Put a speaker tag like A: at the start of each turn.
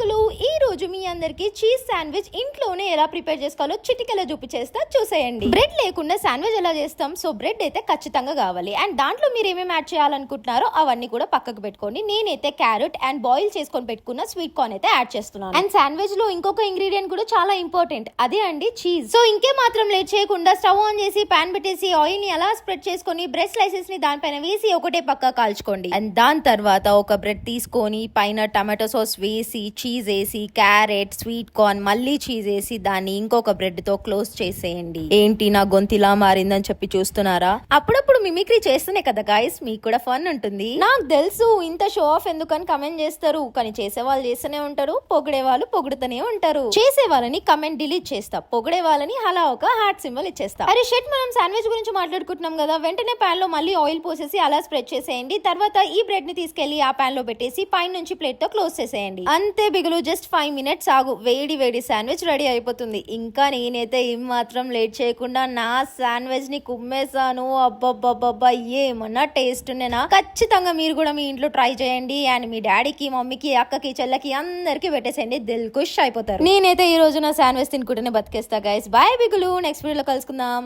A: బిగులు ఈ రోజు మీ అందరికి చీజ్ శాండ్విచ్ ఇంట్లోనే ఎలా ప్రిపేర్ చేసుకోవాలో చిటికెలో చూపించేస్తా, చూసేయండి. బ్రెడ్ లేకుండా శాండ్విచ్ ఎలా చేస్తాం? సో బ్రెడ్ అయితే ఖచ్చితంగా కావాలి. అండ్ దాంట్లో మీరు ఏమేమి యాడ్ చేయాలనుకుంటున్నారో అవన్నీ కూడా పక్కకు పెట్టుకోండి. నేనైతే క్యారెట్ అండ్ బాయిల్ చేసుకొని పెట్టుకున్న స్వీట్ కార్న్ అయితే యాడ్ చేస్తున్నాను. అండ్ శాండ్విచ్ లో ఇంకొక ఇంగ్రీడియంట్ కూడా చాలా ఇంపార్టెంట్, అదే అండి చీజ్. సో ఇంకే మాత్రం లేట్ చేయకుండా స్టవ్ ఆన్ చేసి పాన్ పెట్టేసి ఆయిల్ ని అలా స్ప్రెడ్ చేసుకొని బ్రెడ్ స్లైసెస్ ని దానిపైన వేసి ఒకటే పక్క కాల్చుకోండి. అండ్ దాని తర్వాత ఒక బ్రెడ్ తీసుకొని పైన టమాటో సాస్ వేసి చీజ్ వేసి క్యారెట్ స్వీట్ కార్న్ మళ్ళీ చీజ్ వేసి దాన్ని ఇంకొక బ్రెడ్ తో క్లోజ్ చేసేయండి. ఏంటి నా గొంతిలా మారిందని చెప్పి చూస్తున్నారా? అప్పుడప్పుడు మిమిక్రీ చేస్తూనే కదా గాయస్, మీకు కూడా ఫన్ ఉంటుంది. నాకు తెలుసు ఇంత షో ఆఫ్ ఎందుకని కమెంట్ చేస్తారు, కానీ చేసే వాళ్ళు చేస్తూనే ఉంటారు, పొగిడే వాళ్ళు పొగుడుతూనే ఉంటారు. చేసే వాళ్ళని కమెంట్ డిలీట్ చేస్తా, పొగిడే వాళ్ళని అలా ఒక హార్ట్ సింబల్ ఇచ్చేస్తా. అరే షెట్, మనం శాండ్విచ్ గురించి మాట్లాడుకుంటున్నాం కదా, వెంటనే పాన్ లో మళ్ళీ ఆయిల్ పోసేసి అలా స్ప్రెడ్ చేసేయండి. తర్వాత ఈ బ్రెడ్ ని తీసుకెళ్లి ఆ పాన్ లో పెట్టేసి పైన నుంచి ప్లేట్ తో క్లోజ్ చేసేయండి. అంతే బిగులు, జస్ట్ 5 minutes ఆగు, వేడి వేడి శాండ్విచ్ రెడీ అయిపోతుంది. ఇంకా నేనైతే ఏం మాత్రం లేట్ చేయకుండా నా శాండ్విచ్ ని కుమ్మేసాను. అబ్బబ్బబ్బబ్బా, ఏమన్నా టేస్ట్ ఉండేనా? ఖచ్చితంగా మీరు కూడా మీ ఇంట్లో ట్రై చేయండి. అండ్ మీ డాడీకి మమ్మీకి అక్కకి చెల్లకి అందరికి పెట్టేసేయండి, దిల్ ఖుష్ అయిపోతారు. నేనైతే ఈ రోజు నా శాండ్విచ్ తినుకుంటూనే బతికేస్తా గైస్. బాయ్ బిగులు, నెక్స్ట్ వీడియోలో కలుసుకుందాం.